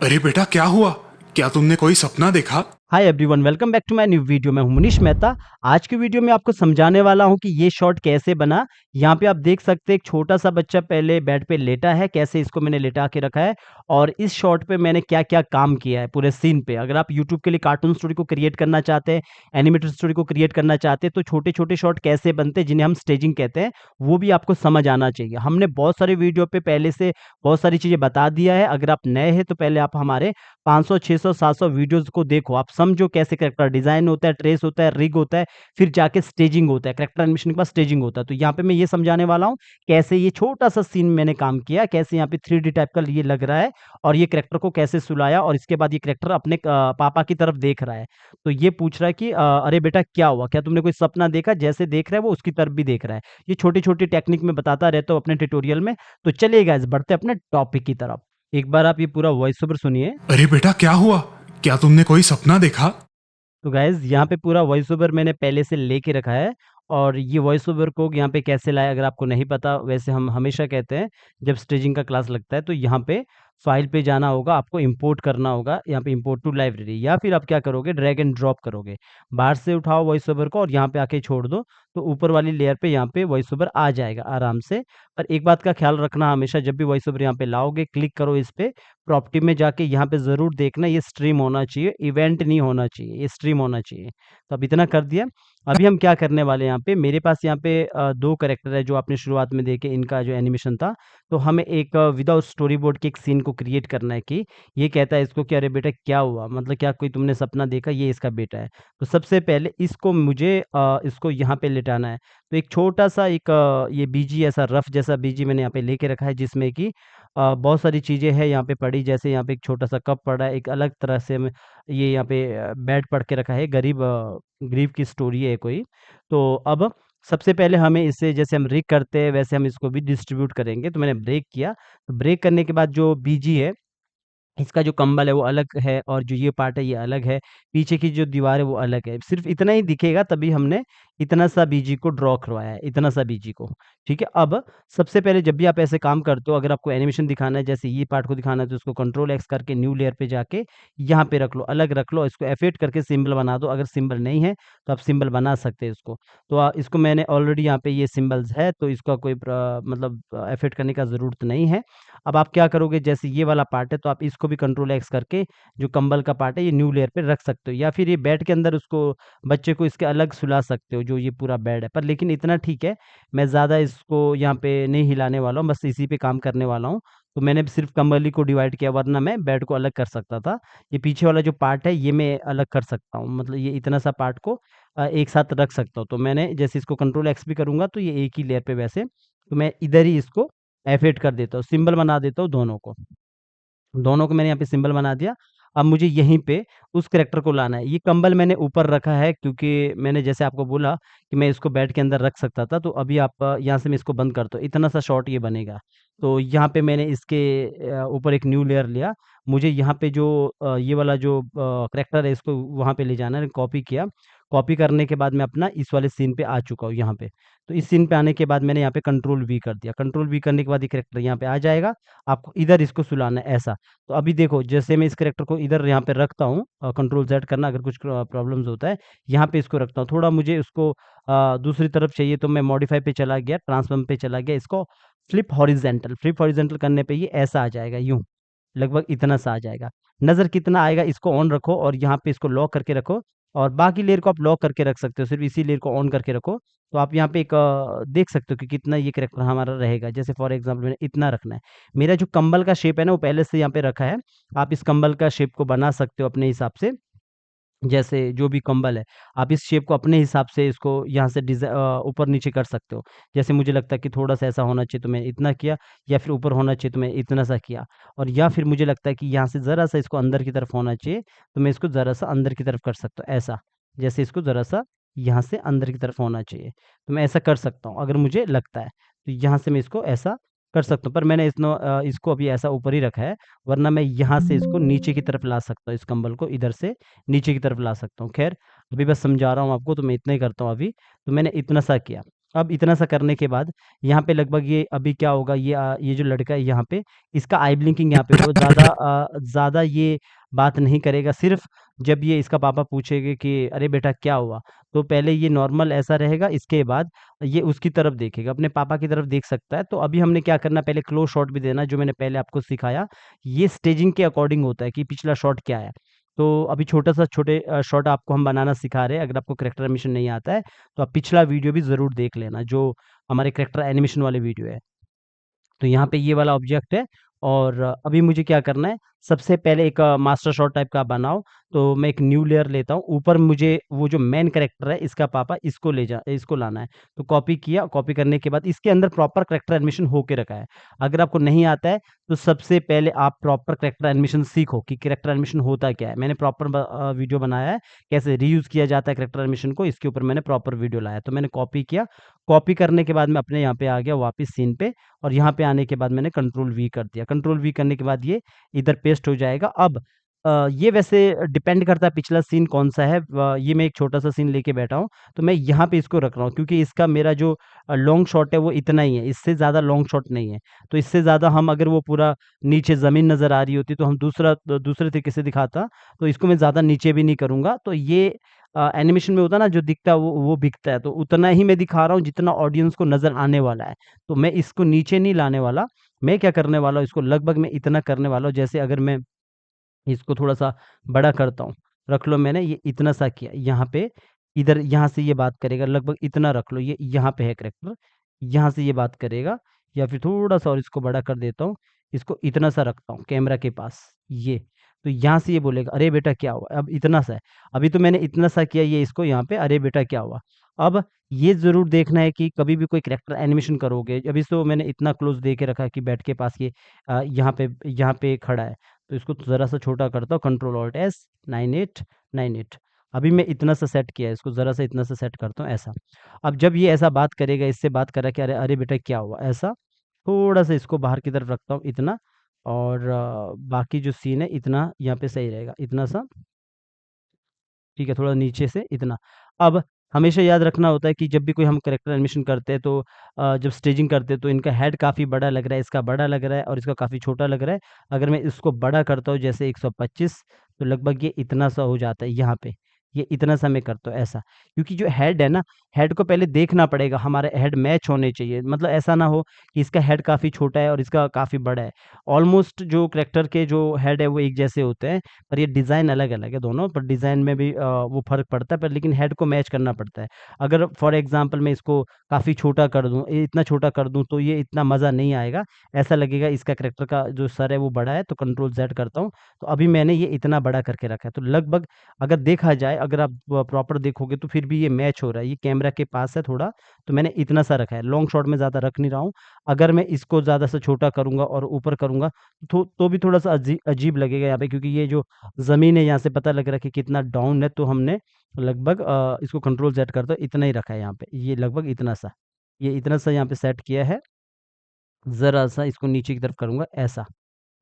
अरे बेटा, क्या हुआ? क्या तुमने कोई सपना देखा? Hi everyone, welcome back to my new video. मैं हूं मनीष मेहता। आज की वीडियो में आपको समझाने वाला हूं कि ये शॉट कैसे बना। यहाँ पे आप देख सकते हैं एक छोटा सा बच्चा पहले बेड पे लेटा है, कैसे इसको मैंने लेटा के रखा है और इस शॉट पे मैंने क्या-क्या काम किया है पूरे सीन पे। अगर आप यूट्यूब के लिए कार्टून स्टोरी को क्रिएट करना चाहते हैं, एनिमेटेड स्टोरी को क्रिएट करना चाहते हैं, तो छोटे-छोटे शॉट कैसे बनते हैं जिन्हें हम स्टेजिंग कहते हैं, वो भी आपको समझ आना चाहिए। हमने बहुत सारे वीडियो पे पहले से बहुत सारी चीज़ें बता दिया है। अगर आप नए हैं तो पहले आप हमारे 500, 600, 700 वीडियोज़ को देखो, आप समझो कैसे कैरेक्टर डिज़ाइन होता है, ट्रेस होता है, रिग होता है, फिर जाके स्टेजिंग होता है, कैरेक्टर एनिमेशन के बाद स्टेजिंग होता है। तो यहाँ पे मैं ये समझाने वाला हूँ, कैसे ये छोटा-सा सीन मैंने काम किया, कैसे यहाँ पे 3D टाइप का ये लग रहा है और ये कैरेक्टर को कैसे सुलाया और इसके बाद ये कैरेक्टर अपने पापा की तरफ देख रहा है। तो ये पूछ रहा है कि "अरे बेटा क्या हुआ? क्या तुमने कोई सपना देखा?" जैसे देख रहा है वो उसकी तरफ भी देख रहा है। ये छोटी-छोटी टेक्निक मैं बताता रहता हूँ अपने ट्यूटोरियल में। तो चलिए गाइज़ बढ़ते हैं अपने टॉपिक की तरफ। एक बार आप ये पूरा वॉइस ओवर सुनिए। अरे बेटा, क्या हुआ? क्या तुमने कोई सपना देखा? तो गाइज़ यहाँ पे पूरा वॉइस ओवर मैंने पहले से लेके रखा है और ये वॉइस ओवर को यहाँ पे कैसे लाया अगर आपको नहीं पता, वैसे हम हमेशा कहते हैं जब स्टेजिंग का क्लास लगता है तो यहाँ पे फाइल पे जाना होगा, आपको इंपोर्ट करना होगा, यहाँ पे इंपोर्ट टू लाइब्रेरी या फिर आप क्या करोगे ड्रैग एंड ड्रॉप करोगे। बाहर से उठाओ वॉइस ओवर को और यहाँ पे आके छोड़ दो, तो ऊपर वाली लेयर पे यहाँ पे वॉइस ओवर आ जाएगा आराम से। पर एक बात का ख्याल रखना, हमेशा जब भी वॉइस ओवर यहाँ पे लाओगे क्लिक करो इस पे, प्रॉपर्टी में जाके यहाँ पे ज़रूर देखना ये स्ट्रीम होना चाहिए, इवेंट नहीं होना चाहिए, ये स्ट्रीम होना चाहिए। तो अब इतना कर दिया। अभी हम क्या करने वाले हैं यहाँ पे, मेरे पास यहाँ पे 2 कैरेक्टर है जो आपने शुरुआत में देखे, इनका जो एनिमेशन था। तो हमें एक विदाउट स्टोरी बोर्ड के एक सीन को क्रिएट करना है कि ये कहता है इसको कि अरे बेटा क्या हुआ? मतलब क्या कोई तुमने सपना देखा? ये इसका बेटा है। तो सबसे पहले इसको मुझे इसको यहाँ पे लिटाना है। तो एक छोटा-सा एक ये बीजी ऐसा रफ जैसा बीजी मैंने यहाँ पे लेके रखा है जिसमें कि बहुत सारी चीज़ें हैं यहाँ पे पड़ी, जैसे यहाँ पे एक छोटा-सा कप पड़ा है, एक अलग तरह से मैं ये यहाँ पे बेड पढ़ के रखा है, गरीब की स्टोरी है कोई। तो अब सबसे पहले हमें इसे जैसे हम रिग करते हैं वैसे हम इसको भी डिस्ट्रीब्यूट करेंगे। तो मैंने ब्रेक किया, तो ब्रेक करने के बाद जो बीजी है इसका जो कंबल है वो अलग है और जो ये पार्ट है ये अलग है, पीछे की जो दीवार है वो अलग है। सिर्फ़ इतना ही दिखेगा तभी हमने इतना सा बीजी को ड्रॉ करवाया है, इतना सा बीजी को, ठीक है? अब सबसे पहले जब भी आप ऐसे काम करते हो, अगर आपको एनिमेशन दिखाना है जैसे ये पार्ट को दिखाना है तो उसको कंट्रोल एक्स करके न्यू लेयर पे जाके यहाँ पे रख लो, अलग रख लो, इसको एफेक्ट करके सिंबल बना दो। अगर सिंबल नहीं है तो आप सिंबल बना सकते हैं इसको। तो इसको मैंने ऑलरेडी यहाँ पे ये सिंबल्स है तो इसका कोई मतलब एफेक्ट करने का ज़रूरत नहीं है। अब आप क्या करोगे जैसे ये वाला पार्ट है तो आप इसको भी कंट्रोल एक्स करके जो कंबल का पार्ट है ये न्यू लेयर पे रख सकते हो या फिर ये बेड के अंदर उसको बच्चे को इसके अलग सुला सकते हो जो ये पूरा बेड है। पर लेकिन इतना ठीक है, मैं ज़्यादा इसको यहाँ पे नहीं हिलाने वाला हूँ, बस इसी पे काम करने वाला हूँ। तो मैंने सिर्फ़ कंबल ही को डिवाइड किया वरना मैं बेड को अलग कर सकता था। ये पीछे वाला जो पार्ट है ये मैं अलग कर सकता हूँ, मतलब ये इतना सा पार्ट को एक साथ रख सकता हूँ। तो मैंने जैसे इसको कंट्रोल एक्स भी करूँगा तो ये एक ही लेयर पे वैसे, तो मैं इधर ही इसको एफेक्ट कर देता हूँ, सिंबल बना देता हूँ दोनों को। दोनों को मैंने यहाँ पे सिंबल बना दिया। अब मुझे यहीं पे उस कैरेक्टर को लाना है। ये कंबल मैंने ऊपर रखा है क्योंकि मैंने जैसे आपको बोला कि मैं इसको बेड के अंदर रख सकता था, तो अभी आप यहाँ से मैं इसको बंद करता हूँ, इतना सा शॉट ये बनेगा। तो यहाँ पे मैंने इसके ऊपर एक न्यू लेयर लिया। मुझे यहाँ पे जो ये वाला जो कैरेक्टर है इसको वहाँ पे ले जाना है, कॉपी किया। कॉपी करने के बाद मैं अपना इस वाले सीन पे आ चुका हूँ यहाँ पे। तो इस सीन पे आने के बाद मैंने यहाँ पे कंट्रोल वी कर दिया। कंट्रोल वी करने के बाद ये कैरेक्टर यहाँ पे आ जाएगा। आपको इधर इसको सुलाना है ऐसा। तो अभी देखो जैसे मैं इस कैरेक्टर को इधर यहाँ पे रखता हूँ, कंट्रोल ज़ेड करना अगर कुछ प्रॉब्लम्स होता है, यहाँ पे इसको रखता हूँ। थोड़ा मुझे उसको दूसरी तरफ चाहिए तो मैं मॉडिफाई पे चला गया, ट्रांसफॉर्म पे चला गया, इसको फ्लिप हॉरिज़ॉन्टल करने पे ये ऐसा आ जाएगा यूँ, लगभग इतना सा आ जाएगा। नज़र कितना आएगा इसको ऑन रखो और यहाँ पे इसको लॉक करके रखो और बाकी लेयर को आप लॉक करके रख सकते हो, सिर्फ़ इसी लेयर को ऑन करके रखो। तो आप यहाँ पे एक देख सकते हो कि कितना ये कैरेक्टर हमारा रहेगा। जैसे फॉर एग्ज़ाम्पल मैंने इतना रखना है। मेरा जो कंबल का शेप है ना वो पहले से यहाँ पे रखा है। आप इस कंबल का शेप को बना सकते हो अपने हिसाब से। जैसे जो भी कंबल है, आप इस शेप को अपने हिसाब से इसको यहाँ से ऊपर-नीचे कर सकते हो। जैसे मुझे लगता है कि थोड़ा-सा ऐसा होना चाहिए तो मैं इतना किया या फिर ऊपर होना चाहिए तो मैं इतना सा किया और या फिर मुझे लगता है कि यहाँ से ज़रा-सा इसको अंदर की तरफ होना चाहिए, तो मैं इसको ज़रा-सा अंदर की तरफ कर सकता हूँ, ऐसा। जैसे इसको ज़रा-सा यहाँ से अंदर की तरफ होना चाहिए, तो मैं ऐसा कर सकता हूँ अगर मुझे लगता है। तो यहाँ से मैं इसको ऐसा कर सकता हूँ, पर मैंने इसको अभी ऐसा ऊपर ही रखा है, वरना मैं यहाँ से इसको नीचे की तरफ ला सकता हूँ, इस कंबल को इधर से नीचे की तरफ ला सकता हूँ। ख़ैर, अभी बस समझा रहा हूँ आपको तो मैं इतना ही करता हूँ अभी। तो मैंने इतना सा किया। अब इतना सा करने के बाद यहाँ पे लगभग ये अभी क्या होगा, ये जो लड़का है यहाँ पे, इसका आई ब्लिंकिंग यहाँ पे होगा, ज़्यादा ये बात नहीं करेगा। सिर्फ़ जब ये इसका पापा पूछेंगे कि अरे बेटा क्या हुआ? तो पहले ये नॉर्मल ऐसा रहेगा, इसके बाद ये उसकी तरफ देखेगा, अपने पापा की तरफ देख सकता है। तो अभी हमने क्या करना है, पहले क्लोज़ शॉट भी देना है, जो मैंने पहले आपको सिखाया। ये स्टेजिंग के अकॉर्डिंग होता है कि पिछला शॉट क्या है। तो अभी छोटे शॉट आपको हम बनाना सिखा रहे हैं। अगर आपको कैरेक्टर एनिमेशन नहीं आता है, तो आप पिछला वीडियो भी ज़रूर देख लेना, जो हमारे कैरेक्टर एनिमेशन वाले वीडियो है। तो यहाँ पे ये वाला ऑब्जेक्ट है और अभी मुझे क्या करना है, सबसे पहले एक मास्टर शॉट टाइप का बनाओ। तो मैं एक न्यू लेयर लेता हूँ, ऊपर मुझे वो जो मेन कैरेक्टर है इसका पापा, इसको लाना है। तो कॉपी किया, कॉपी करने के बाद इसके अंदर प्रॉपर कैरेक्टर एनिमेशन होके रखा है। अगर आपको नहीं आता है, तो सबसे पहले आप प्रॉपर कैरेक्टर एनिमेशन सीखो कि कैरेक्टर एनिमेशन होता क्या है। मैंने प्रॉपर वीडियो बनाया है, कैसे रीयूज़ किया जाता है कैरेक्टर एनिमेशन को, इसके ऊपर मैंने प्रॉपर वीडियो लाया। तो मैंने कॉपी किया, कॉपी करने के बाद मैं अपने यहाँ पे आ गया वापस सीन पे, और यहाँ पे आने के बाद मैंने कंट्रोल वी कर दिया। कंट्रोल वी करने के बाद ये इधर पेस्ट हो जाएगा। अब ये वैसे डिपेंड करता है पिछला सीन कौन-सा है। ये मैं एक छोटा-सा सीन लेके बैठा हूँ, तो मैं यहाँ पे इसको रख रहा हूँ क्योंकि इसका मेरा जो लॉन्ग शॉट है वो इतना ही है, इससे ज़्यादा लॉन्ग शॉट नहीं है। तो इससे ज़्यादा हम अगर वो पूरा नीचे ज़मीन नज़र आ रही होती तो हम दूसरे तरीके से दिखाता, तो इसको मैं ज़्यादा नीचे भी नहीं करूँगा। तो ये एनिमेशन में होता है ना, जो दिखता है वो बिकता है, तो उतना ही मैं दिखा रहा हूँ जितना ऑडियंस को नज़र आने वाला है। तो मैं इसको नीचे नहीं लाने वाला, मैं क्या करने वाला हूँ, इसको लगभग मैं इतना करने वाला हूँ, जैसे अगर मैं इसको थोड़ा-सा बड़ा करता हूँ, रख लो मैंने ये इतना सा किया, यहाँ पे इधर यहाँ से ये बात करेगा, लगभग इतना रख लो, ये यहाँ पे है कैरेक्टर, यहाँ से ये बात करेगा, या फिर थोड़ा-सा और इसको बड़ा कर देता हूँ, इसको इतना सा रखता हूँ कैमरा के पास, ये। तो यहाँ से ये बोलेगा, "अरे बेटा क्या हुआ?" अब इतना सा है, अभी तो मैंने इतना सा किया ये इसको यहाँ पे, "अरे बेटा क्या हुआ?" अब ये ज़रूर देखना है कि कभी भी कोई कैरेक्टर एनिमेशन करोगे, अभी तो मैंने इतना क्लोज़ दे के रखा है कि बेड के पास ये यहाँ पे खड़ा है। तो इसको ज़रा-सा छोटा करता हूँ, कंट्रोल ऑल्ट एस 9898। अभी मैं इतना सा सेट किया है, इसको ज़रा-सा इतना सा सेट करता हूँ ऐसा। अब जब ये ऐसा बात करेगा, इससे बात कर रहा है कि अरे अरे बेटा क्या हुआ? ऐसा थोड़ा-सा इसको बाहर की तरफ रखता हूँ इतना, और बाकी जो सीन है इतना यहाँ पे सही रहेगा, इतना सा ठीक है, थोड़ा नीचे से इतना। अब हमेशा याद रखना होता है कि जब भी कोई हम कैरेक्टर एनिमेशन करते हैं, तो जब स्टेजिंग करते हैं तो इनका हेड काफ़ी बड़ा लग रहा है, इसका बड़ा लग रहा है और इसका काफ़ी छोटा लग रहा है। अगर मैं इसको बड़ा करता हूँ जैसे 125, तो लगभग ये इतना सा हो जाता है यहाँ पे। ये इतना सा मैं करता हूँ ऐसा। क्योंकि जो हेड है ना, हेड को पहले देखना पड़ेगा, हमारे हेड मैच होने चाहिए। मतलब ऐसा ना हो कि इसका हेड काफ़ी छोटा है और इसका काफ़ी बड़ा है। ऑलमोस्ट जो कैरेक्टर के जो हेड है वो एक जैसे होते हैं। पर ये डिज़ाइन अलग-अलग है दोनों, पर डिज़ाइन में भी वो फ़र्क पड़ता है, पर लेकिन हेड को मैच करना पड़ता है। अगर फॉर एग्ज़ाम्पल मैं इसको काफ़ी छोटा कर दूँ, ये इतना छोटा कर दूँ, तो ये इतना मज़ा नहीं आएगा। ऐसा लगेगा इसका कैरेक्टर का जो सर है वो बड़ा है, तो कंट्रोल ज़ेड करता हूँ। तो अभी मैंने ये इतना बड़ा करके रखा है, तो लगभग अगर देखा जाए, अगर आप प्रॉपर देखोगे तो फिर भी ये मैच हो रहा है। ये कैमरा के पास है थोड़ा, तो मैंने इतना सा रखा है। लॉन्ग शॉट में ज़्यादा रख नहीं रहा हूँ। अगर मैं इसको ज़्यादा से छोटा करूँगा और ऊपर करूँगा, तो भी थोड़ा-सा अजीब लगेगा यहाँ पे, क्योंकि ये जो ज़मीन है यहाँ से पता लग रहा है कि कितना डाउन है, तो हमने लगभग इसको कंट्रोल ज़ेड करते इतना ही रखा है यहाँ पे, ये लगभग इतना सा। ये इतना सा यहाँ पे सेट किया है, ज़रा-सा इसको नीचे की तरफ करूँगा ऐसा,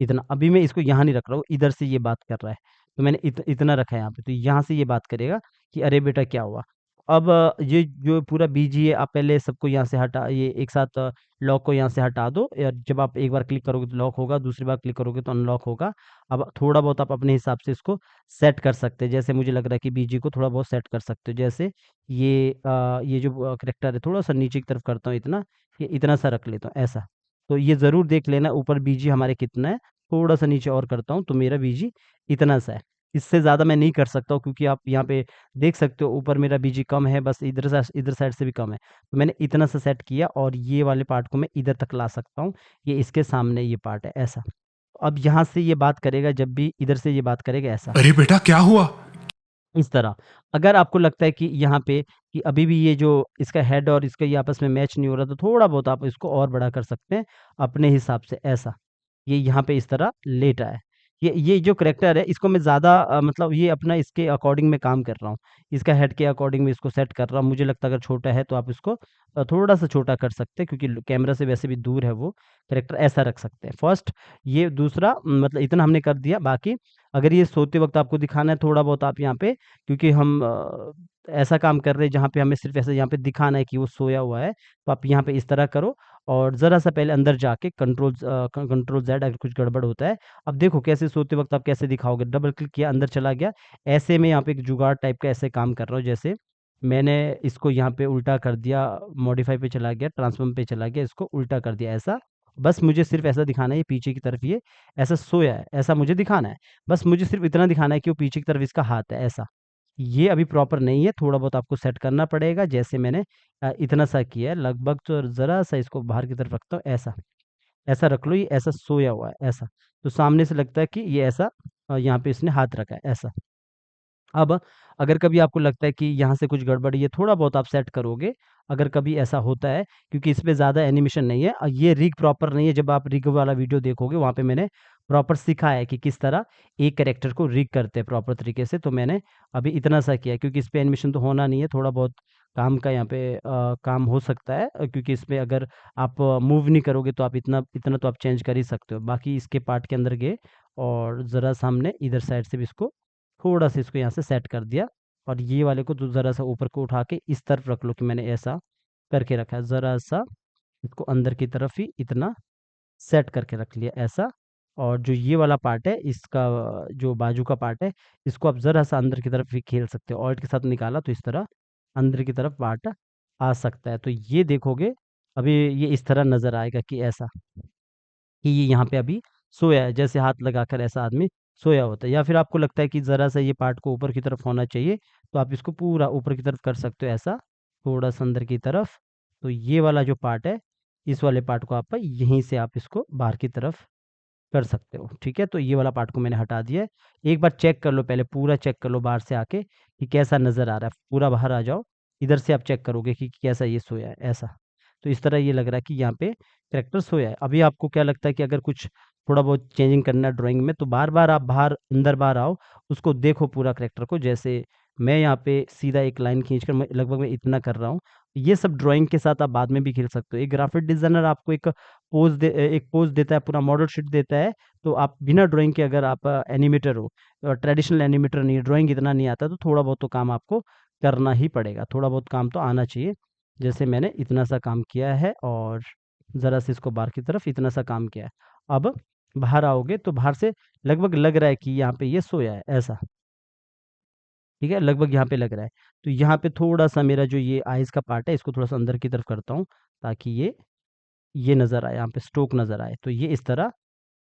इतना। अभी मैं इसको यहाँ नहीं रख रहा हूँ, इधर से ये बात कर रहा है, तो मैंने इतना रखा है यहाँ पे, तो यहाँ से ये बात करेगा कि अरे बेटा क्या हुआ? अब ये जो पूरा बीजी है, आप पहले सबको यहाँ से हटा, ये एक साथ लॉक को यहाँ से हटा दो, या जब आप एक बार क्लिक करोगे तो लॉक होगा, दूसरी बार क्लिक करोगे तो अनलॉक होगा। अब थोड़ा बहुत आप अपने हिसाब से इसको सेट कर सकते हैं, जैसे मुझे लग रहा है कि बीजी को थोड़ा बहुत सेट कर सकते हो। जैसे ये जो कैरेक्टर है, थोड़ा-सा नीचे की तरफ करता हूँ इतना, ये इतना सा रख लेता हूँ ऐसा। तो ये ज़रूर देख लेना ऊपर बीजी हमारे कितना है, थोड़ा-सा नीचे और करता हूँ तो मेरा बीजी इतना सा है। इससे ज़्यादा मैं नहीं कर सकता हूँ, क्योंकि आप यहाँ पे देख सकते हो ऊपर मेरा बीजी कम है, बस इधर साइड से भी कम है। तो मैंने इतना सा सेट किया और ये वाले पार्ट को मैं इधर तक ला सकता हूँ, ये इसके सामने ये पार्ट है ऐसा। अब यहाँ से ये बात करेगा, जब भी इधर से ये बात करेगा ऐसा। अरे बेटा क्या हुआ? इस तरह। अगर आपको लगता है कि यहाँ पे कि अभी भी ये जो इसका हेड और इसका ये आपस में मैच नहीं हो रहा, तो थोड़ा बहुत आप इसको और बड़ा कर सकते हैं अपने हिसाब से ऐसा। ये यहाँ पे इस तरह लेटा है। ये जो करैक्टर है इसको मैं ज़्यादा मतलब ये अपना इसके अकॉर्डिंग मैं काम कर रहा हूँ। इसका हेड के अकॉर्डिंग मैं इसको सेट कर रहा हूँ। मुझे लगता है अगर छोटा है तो आप इसको थोड़ा-सा छोटा कर सकते हैं क्योंकि कैमरा से वैसे भी दूर है वो कैरेक्टर, ऐसा रख सकते हैं। फर्स्ट ये, दूसरा मतलब इतना हमने कर दिया। बाकी अगर ये सोते वक़्त आपको दिखाना है थोड़ा बहुत, आप यहाँ पे, क्योंकि हम ऐसा काम कर रहे हैं जहाँ पे हमें सिर्फ़ ऐसे यहाँ पे दिखाना है कि वो सोया हुआ है, तो आप यहाँ पे इस तरह करो और ज़रा-सा पहले अंदर जाके कंट्रोल ज़ेड, अगर कुछ गड़बड़ होता है, अब देखो कैसे सोते वक़्त आप कैसे दिखाओगे, डबल क्लिक किया, अंदर चला गया। ऐसे में यहाँ पे एक जुगाड़ टाइप का ऐसे काम कर रहा हूँ, जैसे मैंने इसको यहाँ पे उल्टा कर दिया, मॉडिफाई पे चला गया, ट्रांसफ़ॉर्म पे चला गया, इसको उल्टा कर दिया ऐसा। बस मुझे सिर्फ़ ऐसा दिखाना है, ये पीछे की तरफ ये ऐसा सोया है, ऐसा मुझे दिखाना है। बस मुझे सिर्फ़ इतना दिखाना है कि वो पीछे की तरफ इसका हाथ है, ऐसा। ये अभी प्रॉपर नहीं है, थोड़ा बहुत आपको सेट करना पड़ेगा, जैसे मैंने इतना सा किया है लगभग, तो ज़रा-सा इसको बाहर की तरफ रखता हूँ, ऐसा। ऐसा रख लो, ये ऐसा सोया हुआ है, ऐसा। तो सामने से लगता है कि ये ऐसा यहाँ पे इसने हाथ रखा है, ऐसा। अब अगर कभी आपको लगता है कि यहाँ से कुछ गड़बड़ है, ये थोड़ा बहुत आप सेट करोगे, अगर कभी ऐसा होता है, क्योंकि इसमें ज़्यादा एनिमेशन नहीं है। ये रिग प्रॉपर नहीं है, जब आप रिग वाला वीडियो देखोगे वहाँ पे मैंने प्रॉपर सिखाया है कि किस तरह एक कैरेक्टर को रिग करते हैं प्रॉपर तरीके से। तो मैंने अभी इतना सा किया है, क्योंकि इस पे एनिमेशन तो होना नहीं है, थोड़ा बहुत काम का यहाँ पे काम हो सकता है, क्योंकि इसमें अगर आप मूव नहीं करोगे तो आप इतना इतना तो आप चेंज कर ही सकते हो। बाकी इसके पार्ट के अंदर गए और ज़रा सामने इधर साइड से भी इसको थोड़ा-सा इसको यहाँ से सेट कर दिया, और ये वाले को तो ज़रा-सा ऊपर को उठा के इस तरफ रख लो कि मैंने ऐसा करके रखा है। ज़रा-सा इसको अंदर की तरफ ही इतना सेट करके रख लिया ऐसा। और जो ये वाला पार्ट है, इसका जो बाजू का पार्ट है, इसको आप ज़रा-सा अंदर की तरफ भी खेल सकते हो। ऑल्ट के साथ निकाला तो इस तरह अंदर की तरफ पार्ट आ सकता है। तो ये देखोगे, अभी ये इस तरह नज़र आएगा कि ऐसा। कि ये यहाँ पे अभी सोया है, जैसे हाथ लगाकर ऐसा आदमी सोया होता है। या फिर आपको लगता है कि ज़रा-सा ये पार्ट को ऊपर की तरफ होना चाहिए, तो आप इसको पूरा ऊपर की तरफ कर सकते हो ऐसा, थोड़ा-सा अंदर की तरफ। तो ये वाला जो पार्ट है, इस वाले पार्ट को आप यहीं से आप इसको बाहर की तरफ कर सकते हो, ठीक है? तो ये वाला पार्ट को मैंने हटा दिया है। एक बार चेक कर लो, पहले पूरा चेक कर लो बाहर से आके कि कैसा नज़र आ रहा है। पूरा बाहर आ जाओ, इधर से आप चेक करोगे कि कैसा ये सोया है, ऐसा। तो इस तरह ये लग रहा है कि यहाँ पे कैरेक्टर सोया है। अभी आपको क्या लगता है कि अगर कुछ थोड़ा बहुत चेंजिंग करना है ड्राइंग में, तो बार-बार आप बाहर अंदर-बाहर आओ, उसको देखो पूरा कैरेक्टर को। जैसे मैं यहाँ पे सीधा एक लाइन खींचकर मैं इतना कर रहा हूँ। ये सब ड्राइंग के साथ आप बाद में भी खेल सकते हो। एक ग्राफिक डिज़ाइनर आपको एक पोज़ देता है, पूरा मॉडल शीट देता है, तो आप बिना ड्राइंग के, अगर आप एनिमेटर हो, ट्रेडिशनल एनिमेटर नहीं, ड्राइंग इतना नहीं आता, तो थोड़ा बहुत तो काम आपको करना ही पड़ेगा। थोड़ा बहुत काम तो आना चाहिए। जैसे मैंने इतना सा काम किया है और ज़रा से इसको बाहर की तरफ इतना सा काम किया है। अब बाहर आओगे तो बाहर से लगभग लग रहा है कि यहाँ पे ये सोया है, ऐसा। ठीक है? लगभग यहाँ पे लग रहा है। तो यहाँ पे थोड़ा-सा मेरा जो ये आइज़ का पार्ट है, इसको थोड़ा-सा अंदर की तरफ करता हूँ, ताकि ये नज़र आए, यहाँ पे स्ट्रोक नज़र आए। तो ये इस तरह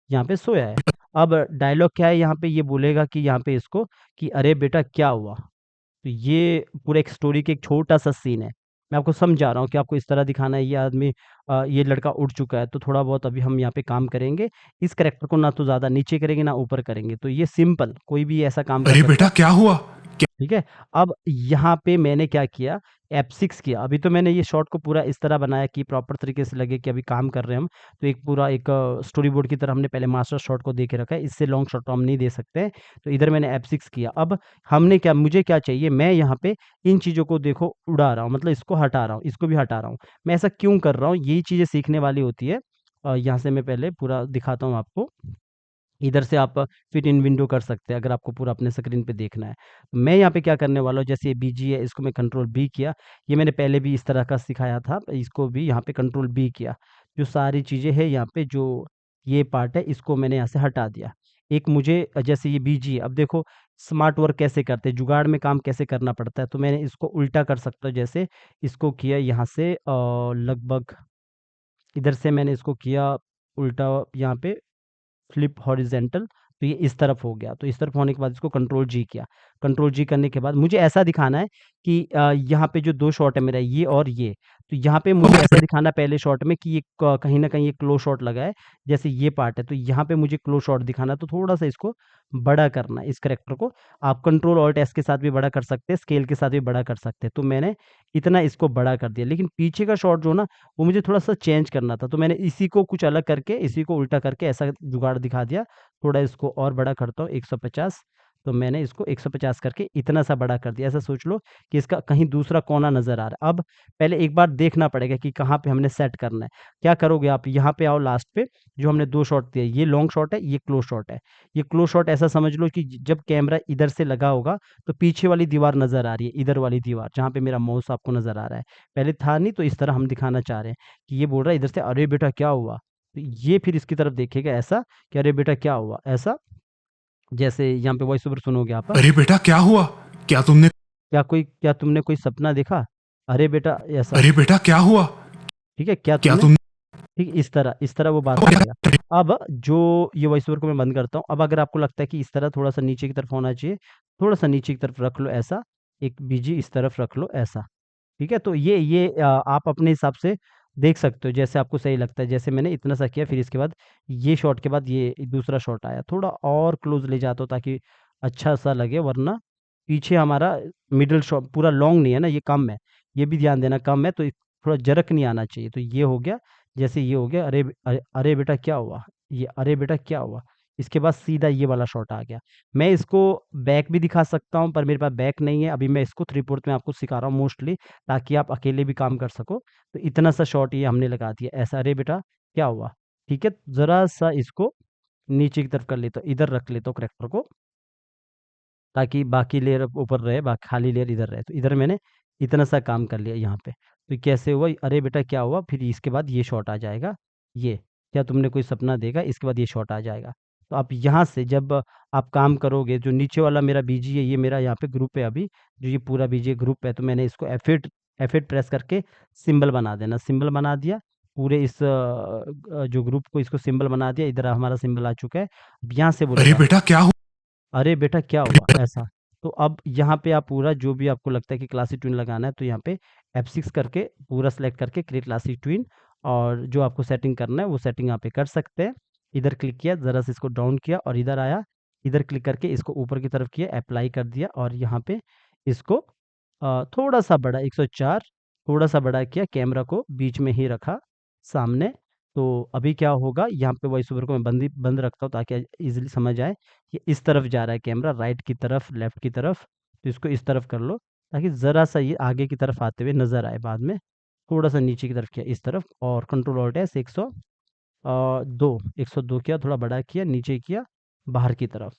यहाँ पे सोया है। अब डायलॉग क्या है यहाँ पे, ये बोलेगा कि यहाँ पे इसको कि अरे बेटा क्या हुआ? तो ये पूरा एक स्टोरी का एक छोटा-सा सीन है। मैं आपको समझा रहा हूँ कि आपको इस तरह दिखाना है, ये आदमी ये लड़का उठ चुका है, तो थोड़ा बहुत अभी हम यहाँ पे काम करेंगे। इस कैरेक्टर को ना तो ज़्यादा नीचे करेंगे, ना ऊपर करेंगे। तो ये सिंपल कोई भी ऐसा काम कर अरे सकता बेटा है। क्या हुआ? ठीक है? अब यहाँ पे मैंने क्या किया, F6 किया। अभी तो मैंने ये शॉट को पूरा इस तरह बनाया कि प्रॉपर तरीके से लगे कि अभी काम कर रहे हैं हम। तो एक पूरा एक स्टोरी बोर्ड की तरह हमने पहले मास्टर शॉट को दे के रखा है, इससे लॉन्ग शॉट तो हम नहीं दे सकते हैं। तो इधर मैंने F6 किया। अब हमने क्या, मुझे क्या चाहिए, मैं यहाँ पे इन चीज़ों को देखो उड़ा रहा हूँ, मतलब इसको हटा रहा हूँ, इसको भी हटा रहा हूँ। मैं ऐसा क्यों कर रहा हूँ, यही चीज़ें सीखने वाली होती है। यहाँ से मैं पहले पूरा दिखाता हूँ आपको। इधर से आप फिट इन विंडो कर सकते हैं, अगर आपको पूरा अपने स्क्रीन पे देखना है। मैं यहाँ पे क्या करने वाला हूँ, जैसे ये बीजी है, इसको मैं कंट्रोल बी किया। ये मैंने पहले भी इस तरह का सिखाया था, इसको भी यहाँ पे कंट्रोल बी किया। जो सारी चीज़ें हैं यहाँ पे, जो ये पार्ट है, इसको मैंने यहाँ से हटा दिया। एक मुझे जैसे ये बीजी है, अब देखो स्मार्ट वर्क कैसे करते हैं, जुगाड़ में काम कैसे करना पड़ता है, तो मैंने इसको उल्टा कर सकता हूँ। जैसे इसको किया यहाँ से लगभग इधर से मैंने इसको किया उल्टा, यहाँ पे फ्लिप हॉरिज़ॉन्टल, तो ये इस तरफ हो गया। तो इस तरफ होने के बाद इसको कंट्रोल जी किया। कंट्रोल जी करने के बाद मुझे ऐसा दिखाना है कि यहाँ पे जो 2 शॉट है मेरा, ये और ये, तो यहाँ पे मुझे ऐसा दिखाना है पहले शॉट में कि ये क कहीं न कहीं एक क्लोज़ शॉट लगा है। जैसे ये पार्ट है, तो यहाँ पे मुझे क्लोज़ शॉट दिखाना है, तो थोड़ा-सा इसको बड़ा करना है, इस कैरेक्टर को। आप कंट्रोल ऑल्ट एस के साथ भी बड़ा कर सकते हैं, स्केल के साथ भी बड़ा कर सकते हैं। तो मैंने इतना इसको बड़ा कर दिया, लेकिन पीछे का शॉट जो ना, वो मुझे थोड़ा-सा चेंज करना था। तो मैंने इसी को कुछ अलग करके, इसी को उल्टा करके ऐसा जुगाड़ दिखा दिया। थोड़ा इसको और बड़ा करता हूँ 150, तो मैंने इसको 150 करके इतना सा बड़ा कर दिया। ऐसा सोच लो कि इसका कहीं दूसरा कोना नज़र आ रहा है। अब पहले एक बार देखना पड़ेगा कि कहाँ पे हमने सेट करना है। क्या करोगे आप, यहाँ पे आओ लास्ट पे, जो हमने 2 शॉट दिए, ये लॉन्ग शॉट है, ये क्लोज़ शॉट है। ये क्लोज़ शॉट ऐसा समझ लो कि जब कैमरा इधर से लगा होगा, तो पीछे वाली दीवार नज़र आ रही है, इधर वाली दीवार, जहाँ पे मेरा माउस आपको नज़र आ रहा है। पहले था नहीं, तो इस तरह हम दिखाना चाह रहे हैं कि ये बोल रहा है इधर से, "अरे बेटा क्या हुआ?" तो ये फिर इसकी तरफ देखेगा ऐसा कि "अरे बेटा क्या हुआ?" ऐसा, जैसे यहाँ पे वॉइस ओवर सुनोगे आप, अरे बेटा क्या हुआ? क्या तुमने क्या तुमने कोई सपना देखा? अरे बेटा ऐसा, अरे बेटा क्या हुआ? ठीक है? क्या क्या तुमने, तुम ठीक, इस तरह वो बात करेगा। अब जो ये वॉइस ओवर को मैं बंद करता हूँ, अब अगर आपको लगता है कि इस तरह थोड़ा-सा नीचे की तरफ होना चाहिए, थोड़ा-सा नीचे की तरफ रख लो ऐसा, एक बीजी इस तरफ रख लो ऐसा, ठीक है? तो ये आप अपने हिसाब से देख सकते हो, जैसे आपको सही लगता है। जैसे मैंने इतना सा किया, फिर इसके बाद ये शॉट के बाद ये दूसरा शॉट आया। थोड़ा और क्लोज़ ले जाता हूँ ताकि अच्छा-सा लगे, वरना पीछे हमारा मिडल शॉट पूरा लॉन्ग नहीं है ना, ये कम है। ये भी ध्यान देना कम है, तो थोड़ा जरक नहीं आना चाहिए। तो ये हो गया, जैसे ये हो गया, अरे बेटा क्या हुआ? ये अरे बेटा क्या हुआ? इसके बाद सीधा ये वाला शॉट आ गया। मैं इसको बैक भी दिखा सकता हूँ, पर मेरे पास बैक नहीं है। अभी मैं इसको 3/4 में आपको सिखा रहा हूँ मोस्टली, ताकि आप अकेले भी काम कर सको। तो इतना सा शॉट ये हमने लगा दिया ऐसा, अरे बेटा क्या हुआ? ठीक है, ज़रा-सा इसको नीचे की तरफ कर लेता हूँ, इधर रख लेता हूँ करैक्टर को, ताकि बाकी लेयर ऊपर रहे, खाली लेयर इधर रहे। तो इधर मैंने इतना सा काम कर लिया यहाँ पे। तो कैसे हुआ? अरे बेटा क्या हुआ? फिर इसके बाद ये शॉट आ जाएगा, ये, क्या तुमने कोई सपना देखा? इसके बाद ये शॉट आ जाएगा। तो आप यहाँ से जब आप काम करोगे, जो नीचे वाला मेरा बीजी है, ये मेरा यहाँ पे ग्रुप है अभी, जो ये पूरा बीजी ग्रुप है, तो मैंने इसको F8 प्रेस करके सिंबल बना देना। सिंबल बना दिया, पूरे इस जो ग्रुप को इसको सिंबल बना दिया, इधर हमारा सिंबल आ चुका है। अब यहाँ से अरे बोलेगा, बेटा क्या हुआ? अरे बेटा क्या हुआ? ऐसा। तो अब यहाँ पे आप पूरा जो भी आपको लगता है कि क्लासिक ट्यून लगाना है, तो यहाँ पे F6 करके पूरा सेलेक्ट करके क्रिएट क्लासिक ट्यून, और जो आपको सेटिंग करना है वो सेटिंग यहाँ पे कर सकते हैं। इधर क्लिक किया, ज़रा सा इसको डाउन किया और इधर आया, इधर क्लिक करके इसको ऊपर की तरफ किया, अप्लाई कर दिया, और यहाँ पे इसको थोड़ा-सा बड़ा 104 थोड़ा-सा बड़ा किया, कैमरा को बीच में ही रखा सामने। तो अभी क्या होगा, यहाँ पे वॉइस ओवर को मैं बंद रखता हूँ ताकि ईज़िली समझ आए। ये इस तरफ जा रहा है कैमरा, राइट की तरफ, लेफ्ट की तरफ, तो इसको इस तरफ कर लो ताकि ज़रा-सा ये आगे की तरफ आते हुए नज़र आए बाद में। थोड़ा-सा नीचे की तरफ किया इस तरफ, और कंट्रोल ऑल्ट एस 102 किया, थोड़ा बड़ा किया, नीचे किया, बाहर की तरफ,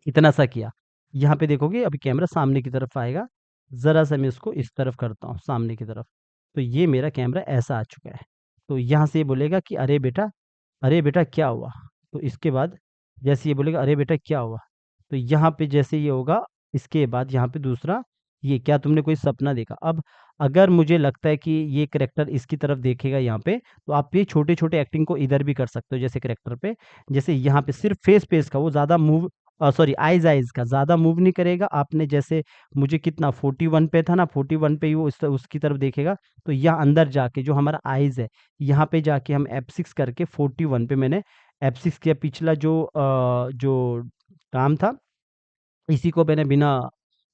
इतना सा किया। यहाँ पे देखोगे अभी कैमरा सामने की तरफ आएगा, ज़रा-सा मैं इसको इस तरफ करता हूँ सामने की तरफ, तो ये मेरा कैमरा ऐसा आ चुका है। तो यहाँ से ये बोलेगा कि अरे बेटा क्या हुआ? तो इसके बाद जैसे ये बोलेगा अरे बेटा क्या हुआ? तो यहाँ पे जैसे ये होगा, इसके बाद यहाँ पे दूसरा, ये क्या तुमने कोई सपना देखा? अब अगर मुझे लगता है कि ये करैक्टर इसकी तरफ देखेगा यहाँ पे, तो आप ये छोटे-छोटे एक्टिंग को इधर भी कर सकते हो, जैसे करैक्टर पे। जैसे यहाँ पे सिर्फ़ फेस का वो ज़्यादा मूव, सॉरी, आइज़ का ज़्यादा मूव नहीं करेगा। आपने जैसे मुझे कितना 41 पे था ना, 41 पे ही वो उसकी तरफ देखेगा। तो यहाँ अंदर जाके जो हमारा आइज़ है, यहाँ पे जाके हम F6 करके 41 पे मैंने F6 किया। पिछला जो काम था, इसी को मैंने बिना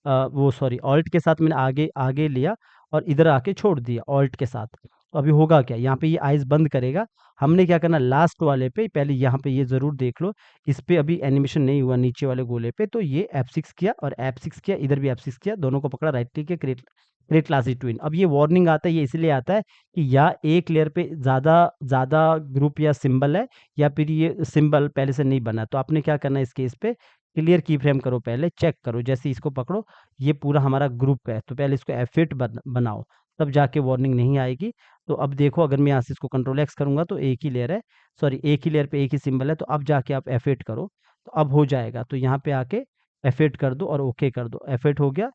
वो सॉरी ऑल्ट के साथ मैंने आगे आगे लिया और इधर आके छोड़ दिया ऑल्ट के साथ। अभी होगा क्या, यहाँ पे ये आइज़ बंद करेगा। हमने क्या करना, लास्ट वाले पे पहले यहाँ पे ये ज़रूर देख लो, इस पे अभी एनिमेशन नहीं हुआ नीचे वाले गोले पे, तो ये F6 किया और F6 किया, इधर भी F6 किया, दोनों को पकड़ा, राइट क्लिक किया, क्रिएट क्रिएट क्लासिक ट्विन। अब ये वार्निंग आता है, ये इसलिए आता है कि या एक लेयर पे ज़्यादा ज़्यादा ग्रुप या सिंबल है, या फिर ये सिंबल पहले से नहीं बना। तो आपने क्या करना है, इस केस पे क्लियर कीफ्रेम करो, पहले चेक करो, जैसे इसको पकड़ो, ये पूरा हमारा ग्रुप है, तो पहले इसको F8 बनाओ, तब जाके वार्निंग नहीं आएगी। तो अब देखो, अगर मैं यहाँ से इसको कंट्रोल एक्स करूँगा तो एक ही लेयर है, सॉरी एक ही लेयर पे एक ही सिंबल है, तो अब जाके आप F8 करो, तो अब हो जाएगा। तो यहाँ पे आके F8 कर दो और ओके कर दो, F8 हो गया।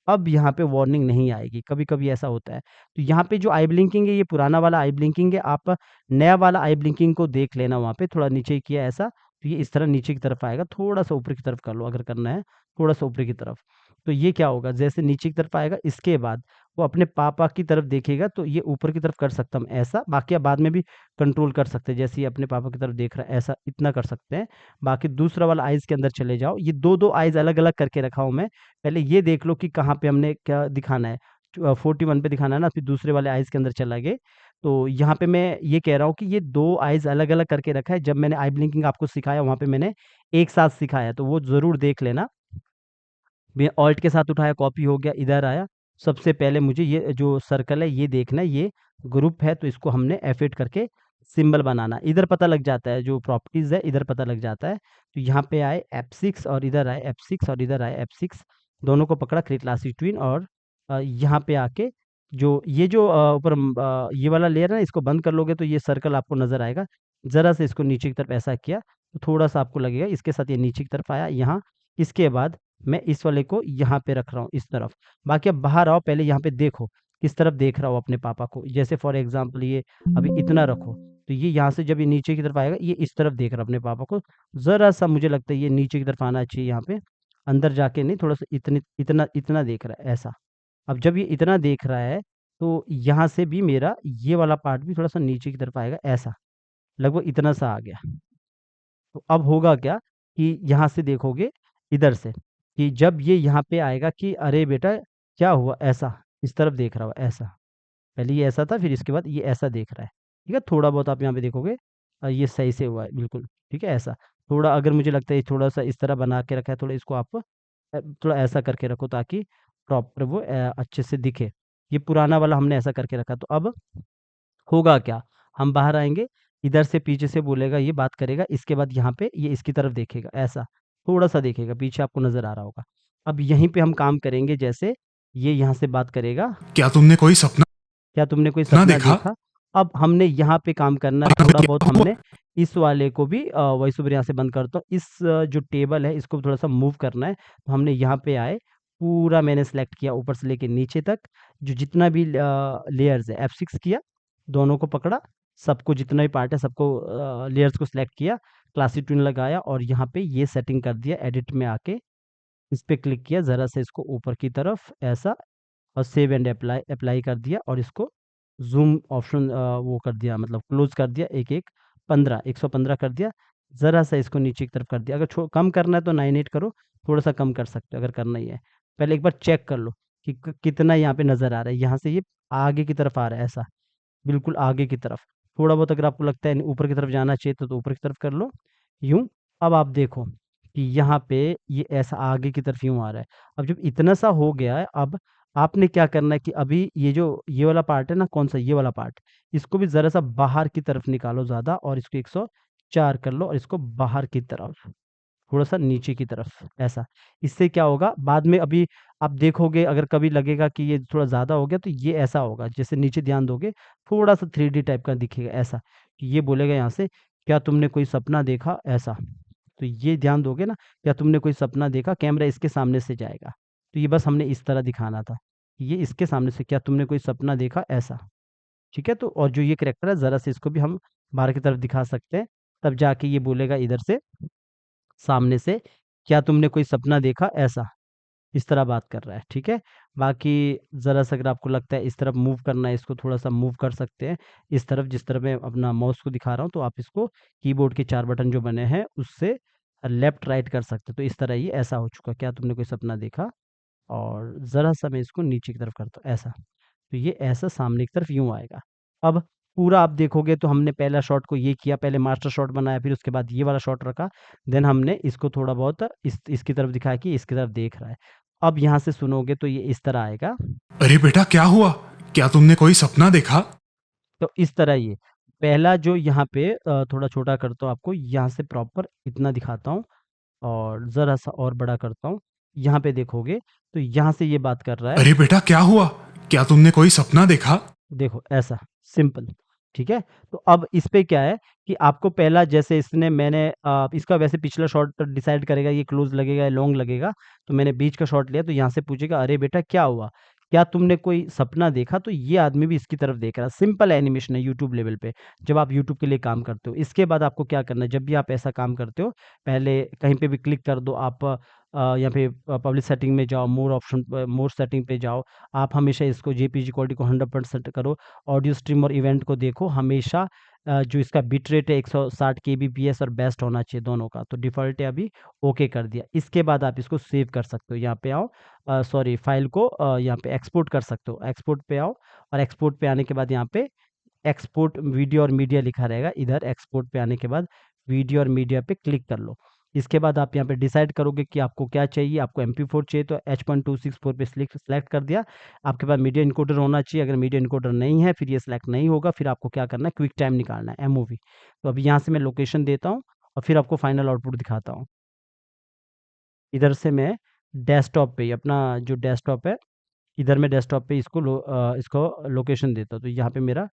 अब यहाँ पे वार्निंग नहीं आएगी, कभी-कभी ऐसा होता है। तो यहाँ पे जो आई ब्लिंकिंग है, ये पुराना वाला आई ब्लिंकिंग है, आप नया वाला आई ब्लिंकिंग को देख लेना, वहाँ पे थोड़ा नीचे किया ऐसा, तो ये इस तरह नीचे की तरफ आएगा, थोड़ा-सा ऊपर की तरफ कर लो अगर करना है, थोड़ा-सा ऊपर की तरफ। तो ये क्या होगा, जैसे नीचे की तरफ आएगा, इसके बाद वो अपने पापा की तरफ देखेगा, तो ये ऊपर की तरफ कर सकता हूँ ऐसा, बाकी आप बाद में भी कंट्रोल कर सकते हैं, जैसे ये अपने पापा की तरफ देख रहा है ऐसा, इतना कर सकते हैं। बाकी दूसरा वाला आइज़ के अंदर चले जाओ, ये 2-2 आइज़ अलग-अलग करके रखा हूँ मैं। पहले ये देख लो कि कहाँ पे हमने क्या दिखाना है, 41 पे दिखाना है ना, फिर दूसरे वाले आइज़ के अंदर चला गए, तो यहाँ पे मैं ये कह रहा हूँ कि ये 2 आइज़ अलग-अलग करके रखा है। जब मैंने आई ब्लिंकिंग आपको सिखाया वहाँ पे मैंने एक साथ सिखाया, तो वो ज़रूर देख लेना। मैं ऑल्ट के साथ उठाया, कॉपी हो गया, इधर आया। सबसे पहले मुझे ये जो सर्कल है ये देखना है, ये ग्रुप है तो इसको हमने F8 करके सिंबल बनाना। इधर पता लग जाता है जो प्रॉपर्टीज़ है, इधर पता लग जाता है। तो यहाँ पे आए F6 और इधर आए F6 और इधर आए F6, दोनों को पकड़ा क्रिटलासी ट्विन और यहाँ पे आके जो ये जो ऊपर ये वाला लेयर है ना, इसको बंद कर लोगे तो ये सर्कल आपको नज़र आएगा। ज़रा सा इसको नीचे की तरफ ऐसा किया, तो थोड़ा-सा आपको लगेगा इसके साथ ये नीचे की तरफ आया यहाँ। इसके बाद मैं इस वाले को यहाँ पे रख रहा हूँ इस तरफ। बाकी अब बाहर आओ, पहले यहाँ पे देखो, किस तरफ देख रहा हो अपने पापा को। जैसे फॉर एग्ज़ाम्पल ये अभी इतना रखो, तो ये यहाँ से जब ये नीचे की तरफ आएगा, ये इस तरफ देख रहा है अपने पापा को। ज़रा-सा मुझे लगता है ये नीचे की तरफ आना चाहिए यहाँ पे, अंदर जाके नहीं, थोड़ा-सा इतना इतना देख रहा है, ऐसा। अब जब ये इतना देख रहा है, तो यहाँ से भी मेरा ये वाला पार्ट भी थोड़ा-सा नीचे की तरफ आएगा, ऐसा। लगभग इतना सा आ गया। तो अब होगा क्या कि यहाँ से देखोगे इधर से कि जब ये यहाँ पे आएगा कि अरे बेटा क्या हुआ, ऐसा इस तरफ देख रहा हो ऐसा। पहले ये ऐसा था, फिर इसके बाद ये ऐसा देख रहा है। ठीक है, थोड़ा बहुत आप यहाँ पे देखोगे ये सही से हुआ है बिल्कुल। ठीक है, ऐसा थोड़ा अगर मुझे लगता है थोड़ा सा इस तरह बना के रखा है, थोड़ा इसको आप थोड़ा ऐसा करके रखो ताकि प्रॉपर वो अच्छे से दिखे। ये पुराना वाला हमने ऐसा करके रखा, तो अब होगा क्या, हम बाहर आएँगे, इधर से पीछे से बोलेगा, ये बात करेगा, इसके बाद यहाँ पे ये इसकी तरफ देखेगा, ऐसा, थोड़ा-सा देखेगा, पीछे आपको नज़र आ रहा होगा। अब यहीं पे हम काम करेंगे, जैसे ये यहाँ से बात करेगा, क्या तुमने कोई सपना क्या तुमने कोई ना सपना देखा? देखा? अब हमने यहाँ पे काम करना है, और थोड़ा फिर बहुत क्या हुआ? हमने इस वाले को भी वॉइस ओवर यहाँ से बंद करता हूँ, इस जो टेबल है, इसको थोड़ा-सा मूव करना है, तो हमने यहाँ पे आए, पूरा मैंने सेलेक्ट किया ऊपर से लेके नीचे तक, जो जितना भी लेयर्स है, F6 किया, दोनों को पकड़ा, सबको जितना भी पार्ट है सबको लेयर्स को सिलेक्ट किया, क्लासिक ट्यून लगाया और यहाँ पे ये सेटिंग कर दिया, एडिट में आके इस पे क्लिक किया, ज़रा-सा इसको ऊपर की तरफ ऐसा और सेव एंड अप्लाई अप्लाई कर दिया और इसको ज़ूम ऑप्शन वो कर दिया, मतलब क्लोज़ कर दिया, 1-1 15 115 कर दिया, ज़रा-सा इसको नीचे की तरफ कर दिया। अगर कम करना है तो 98 करो, थोड़ा-सा कम कर सकते हो अगर करना ही है। पहले एक बार चेक कर लो कि कितना यहाँ पे नज़र आ रहा है, यहाँ से ये आगे की तरफ आ रहा है ऐसा, बिल्कुल आगे की तरफ। थोड़ा बहुत अगर आपको लगता है ऊपर की तरफ जाना चाहिए तो ऊपर की तरफ कर लो, यूँ। अब आप देखो कि यहाँ पे ये ऐसा आगे की तरफ यूँ आ रहा है। अब जब इतना सा हो गया है, अब आपने क्या करना है कि अभी ये जो ये वाला पार्ट है ना, कौन-सा ये वाला पार्ट, इसको भी ज़रा-सा बाहर की तरफ निकालो ज़्यादा और इसको 104 कर लो और इसको बाहर की तरफ, थोड़ा-सा नीचे की तरफ, ऐसा। इससे क्या होगा, बाद में अभी आप देखोगे अगर कभी लगेगा कि ये थोड़ा ज़्यादा हो गया तो ये ऐसा होगा, जैसे नीचे ध्यान दोगे, थोड़ा-सा 3D टाइप का दिखेगा ऐसा। ये बोलेगा यहाँ से, क्या तुमने कोई सपना देखा? ऐसा। तो ये ध्यान दोगे ना, क्या तुमने कोई सपना देखा? कैमरा इसके सामने से जाएगा। तो ये बस हमने इस तरह दिखाना था। ये इसके सामने से, क्या तुमने कोई सपना देखा? ऐसा। ठीक है? तो और जो ये कैरेक्टर है ज़रा-सा इसको भी हम बाहर की तरफ दिखा सकते हैं, तब जाके ये बोलेगा इधर से, सामने से, क्या तुमने कोई सपना देखा? ऐसा। इस तरह बात कर रहा है, ठीक है? बाकी ज़रा-सा अगर आपको लगता है इस तरफ मूव करना है, इसको थोड़ा-सा मूव कर सकते हैं। इस तरफ जिस तरफ मैं अपना माउस को दिखा रहा हूँ, तो आप इसको कीबोर्ड के 4 बटन जो बने हैं, उससे लेफ्ट राइट कर सकते हो। तो इस तरह ये ऐसा हो चुका, क्या तुमने कोई सपना देखा? और ज़रा-सा मैं इसको नीचे की तरफ करता हूँ, ऐसा। तो ये ऐसा सामने की तरफ यूँ आएगा। अब पूरा आप देखोगे तो हमने पहला शॉट को ये किया, पहले मास्टर शॉट बनाया, फिर उसके बाद ये वाला शॉट रखा, देन हमने इसको थोड़ा बहुत इसकी तरफ दिखाया कि इसकी तरफ देख रहा है। अब यहाँ से सुनोगे तो ये इस तरह आएगा, अरे बेटा क्या हुआ? क्या तुमने कोई सपना देखा? तो इस तरह ये पहला जो यहाँ पे थोड़ा छोटा करता हूँ आपको, यहाँ से प्रॉपर इतना दिखाता हूँ और ज़रा-सा और बड़ा करता हूँ। यहाँ पे देखोगे तो यहाँ से ये बात कर रहा है, अरे बेटा क्या हुआ? क्या तुमने कोई सपना देखा? देखो ऐसा सिंपल, ठीक है? तो अब इस पे क्या है कि आपको पहला जैसे इसने मैंने इसका वैसे पिछला शॉट डिसाइड करेगा ये क्लोज़ लगेगा या लॉन्ग लगेगा, तो मैंने बीच का शॉट लिया तो यहाँ से पूछेगा, "अरे बेटा क्या हुआ? क्या तुमने कोई सपना देखा?" तो ये आदमी भी इसकी तरफ देख रहा है। सिंपल एनिमेशन है यूट्यूब लेवल पे, जब आप यूट्यूब के लिए काम करते हो। इसके बाद आपको क्या करना है, जब भी आप ऐसा काम करते हो, पहले कहीं पे भी क्लिक कर दो आप, यहाँ पे पब्लिक सेटिंग में जाओ, मोर ऑप्शन मोर सेटिंग पे जाओ। आप हमेशा इसको जेपीजी क्वालिटी को 100% करो, ऑडियो स्ट्रीम और इवेंट को देखो, हमेशा जो इसका बिट रेट है 160 केबीपीएस और बेस्ट होना चाहिए दोनों का, तो डिफ़ॉल्ट है अभी, ओके कर दिया। इसके बाद आप इसको सेव कर सकते हो, यहाँ पे आओ, सॉरी फाइल को यहाँ पे एक्सपोर्ट कर सकते हो, एक्सपोर्ट पे आओ और एक्सपोर्ट पे आने के बाद यहाँ पे एक्सपोर्ट वीडियो और मीडिया लिखा रहेगा। इधर एक्सपोर्ट पे आने के बाद वीडियो और मीडिया पे क्लिक कर लो। इसके बाद आप यहाँ पे डिसाइड करोगे कि आपको क्या चाहिए। आपको MP4 चाहिए तो H.264 पे सेलेक्ट कर दिया। आपके पास मीडिया इनकोडर होना चाहिए। अगर मीडिया इनकोडर नहीं है फिर ये सेलेक्ट नहीं होगा। फिर आपको क्या करना है, क्विक टाइम निकालना है, MOV। तो अभी यहाँ से मैं लोकेशन देता हूँ और फिर आपको फाइनल आउटपुट दिखाता हूँ। इधर से मैं डेस्कटॉप पे ही, अपना जो डेस्कटॉप है, इधर मैं डेस्कटॉप पे इसको लोकेशन देता हूँ। तो यहाँ पे मेरा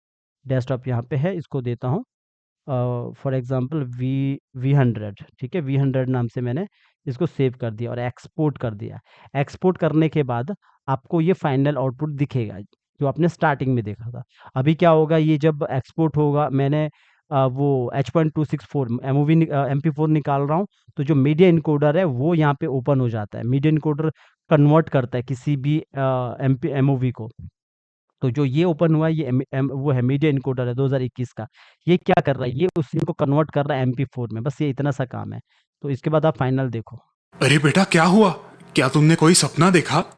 डेस्कटॉप यहाँ पे है, इसको देता हूँ फॉर एग्जांपल V100। ठीक है, V100 नाम से मैंने इसको सेव कर दिया और एक्सपोर्ट कर दिया। एक्सपोर्ट करने के बाद आपको ये फाइनल आउटपुट दिखेगा जो आपने स्टार्टिंग में देखा था। अभी क्या होगा, ये जब एक्सपोर्ट होगा, मैंने वो H.264 MP4 निकाल रहा हूँ, तो जो मीडिया इनकोडर है वो यहाँ पे ओपन हो जाता है। मीडिया इनकोडर कन्वर्ट करता है किसी भी MOV को। तो जो ये ओपन हुआ है, ये वो है मीडिया इनकोडर है 2021 का। ये क्या कर रहा है, ये उस सीन को कन्वर्ट कर रहा है MP4 में। बस ये इतना सा काम है। तो इसके बाद आप फाइनल देखो। अरे बेटा क्या हुआ, क्या तुमने कोई सपना देखा?